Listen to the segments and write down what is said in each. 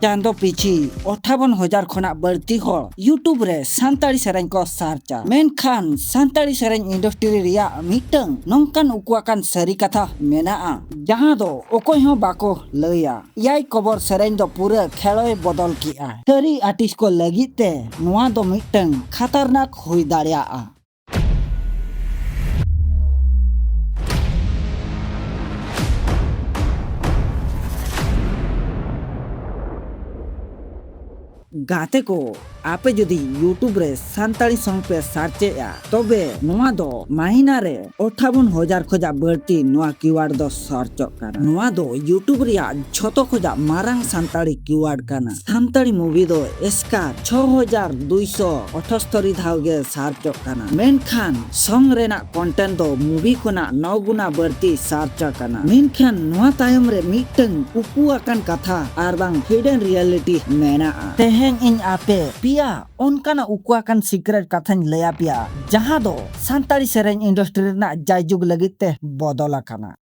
चांदो पीछी 58,000 खना बढ़ती हर यूट्यूब रे सानताड़ी सेरेन को सार्चा मेनखान सानताड़ी सेरेन इंडस्ट्री रिया मिटंग नोंकान उकुआकान सरी कथा मेनाआ जहां दो ओकोय हो बाको लैया याय कबर सेरेन दो पूरा खेलोय बदल किया सरी आर्टिस्ट को लगिते नुआ दो मिटंग खतरनाक हुई दाड़ियाआ। गाते को आपे जदि यूट्यूब रे सानताड़ी सॉन्ग पे सर्चेया तबे नुआ दो महीना रे 58,000 खोजा बढ़ती नुआ कीवर्ड दो सर्च काना नुआ दो यूट्यूब रिया छोटो खोजा मारांग सानताड़ी कीवर्ड काना सानताड़ी मूवी दो इसका 6,278 धाव गे सर्च काना मेनखान सॉन्ग रेना कंटेंट दो मूवी कोना 9 गुना बढ़ती सर्च काना मेनखान नुआ तायम रे मिटंग उपुआकान कथा आर बांग हिडन रियलिटी मेनाआ तेहें इन आपे पिया उनकाना उकुआकान सीक्रेट कथान लया पिया जहां दो सानताड़ी सेरेन इंडस्ट्री ना जायजुग लगित ते बदला काना।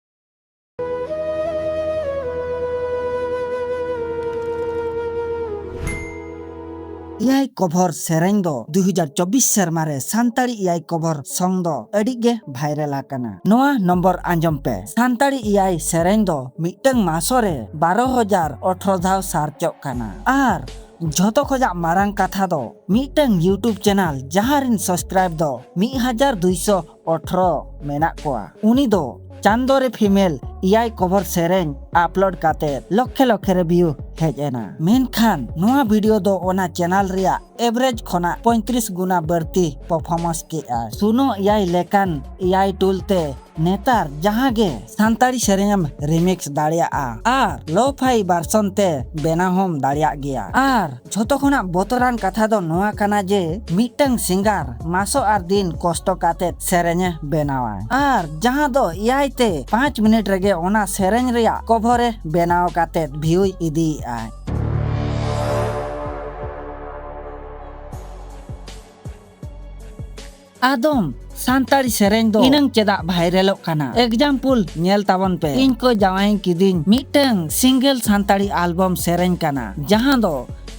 इयाय कवर सेरेन दो 2024 शर्मा रे सानताड़ी इयाय कवर सॉन्ग दो अडिगे भाइरल आकाना नोआ नंबर आंजम पे सानताड़ी इयाय सेरेन दो मिटंग मासो रे 12,018 धाव सार्चो काना आर झोतो खोजा मारांग कथा दो मिटंग यूट्यूब चैनल जहारिन सब्सक्राइब दो 1,218 मेना कोआ उनी दो चांदो रे फीमेल इयाय कवर सेरेन अपलोड काते लखे लखे रे व्यू हेजेना मेनखान नोआ वीडियो दो ओना चैनल रिया एवरेज खोना 35 गुना बढ़ती परफॉर्मेंस के आ सुनो इयाय लेकान इयाय टूलते नेतार जहां गे सानताड़ी सेरेन रिमिक्स दाड़िया आर लोफाई वर्सन ते बेना होम दाड़िया गया आर झोतो खोना बोतरान कथा दो नोआ काना जे मिटंग सिंगर मासो आर दिन कष्ट काते सेरेन बेनावा आर जहां दो इयाय ते 5 मिनट रेगे ओना सेरेन रिया कभरे बेनाव काते व्यू इदी आय आदम सानताड़ी सेरेन दो इनंग चेदा भाइरल काना एग्जाम्पल नेल ताबन पे इनको जावाई किदिन मिटंग सिंगल सानताड़ी एल्बम सेरेन काना जहां दो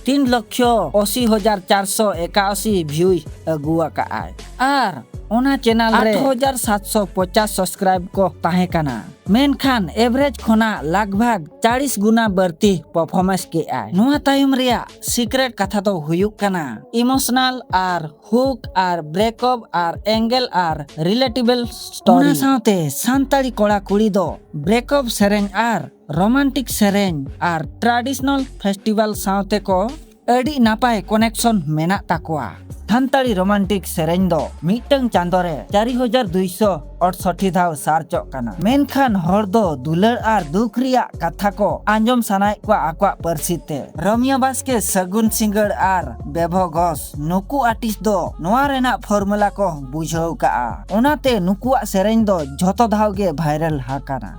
3,80,481 व्यू अगुआ का आय आर ओना चैनल रे 8,750 सब्सक्राइब को ताहे काना मेनखान एवरेज खोना लगभग 40 गुना बढ़ती परफॉर्मेंस के आय नुआ तायम रिया सीक्रेट कथा तो हुयुक काना इमोशनल आर हुक आर ब्रेकअप आर एंगल आर रिलेटेबल स्टोरी साथे सानताड़ी कोड़ा कुड़ी दो ब्रेकअप सेरेन आर रोमांटिक सेरेन आर ट्रेडिशनल फेस्टिवल साथे को अड़ी नापाय कनेक्शन मेना ताकुआ सानताड़ी रोमांटिक सेरेन दो मिटंग चांदो रे 4,268 धाव सार्चो काना मेनखान हर दो दुलर आर दुख रिया कथा को आंजम सनाय को आक्वा परसिते रमिया बास्के सगुन सिंगर आर बेभो घोष नुकु आर्टिस्ट दो नोआ रेना फॉर्मूला को बुझाव का ओनाते नुकुआ सेरेन दो झोतो धाव गे भाइरल हाकाना।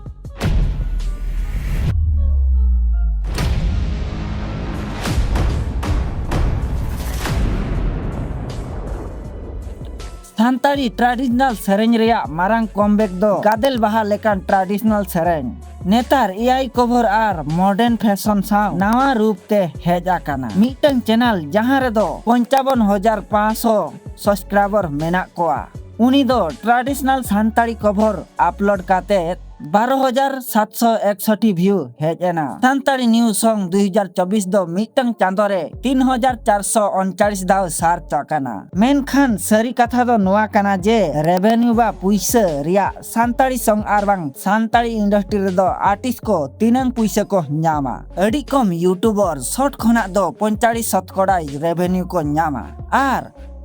सानताड़ी ट्रेडिशनल सेरेन रिया मारांग कमबैक दो गादेल बाहा लेकान ट्रेडिशनल सेरेन नेतार इयाय कवर आर मॉडर्न फैशन साव नवा रूप ते हेज आकाना मिटंग चैनल जहां रे दो 55,500 सब्सक्राइबर मेना कोआ उनी दो ट्रेडिशनल सानताड़ी कवर अपलोड काते 12,761 व्यू हेजेना सानताड़ी न्यू सॉन्ग 2024 दो मिटंग चांदो रे 3,439 दाव सार्च काना मेनखान सरी कथा दो नोआ काना जे रेवेन्यू बा पुइसा रिया सानताड़ी सॉन्ग आर बांग सानताड़ी इंडस्ट्री रे दो आर्टिस्ट को तीनंग पुइसा को न्यामा अड़ी कम यूट्यूबर शॉर्ट खोना दो 45% रेवेन्यू को न्यामा आर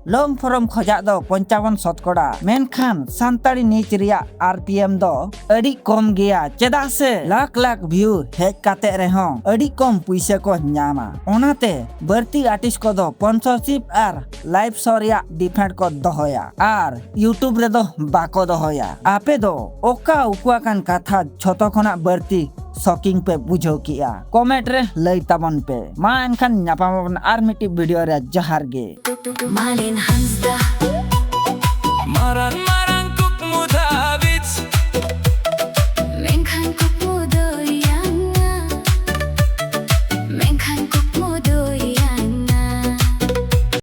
लॉन्ग फॉर्म खोजा दो 55% मेनखान सानताड़ी नीच रिया आरपीएम दो अड़ी कम गया चेदा से लाख लाख व्यू हेज काते रहो अड़ी कम पैसा को न्यामा ओनाते बढ़ती आर्टिस्ट को दो स्पॉन्सरशिप आर लाइव शो रिया डिफेंड को दोहोया आर यूट्यूब रे दो बाको दोहोया आपे दो ओका उकुआ कान कथा छोटो खोना बढ़ती शॉकिंग पे बुझो किया कमेंट रे लई ताबन पे मा एनखान ᱧᱟᱯᱟᱢ आर मिटी वीडियो रे जहार गे Malin Hansda Maran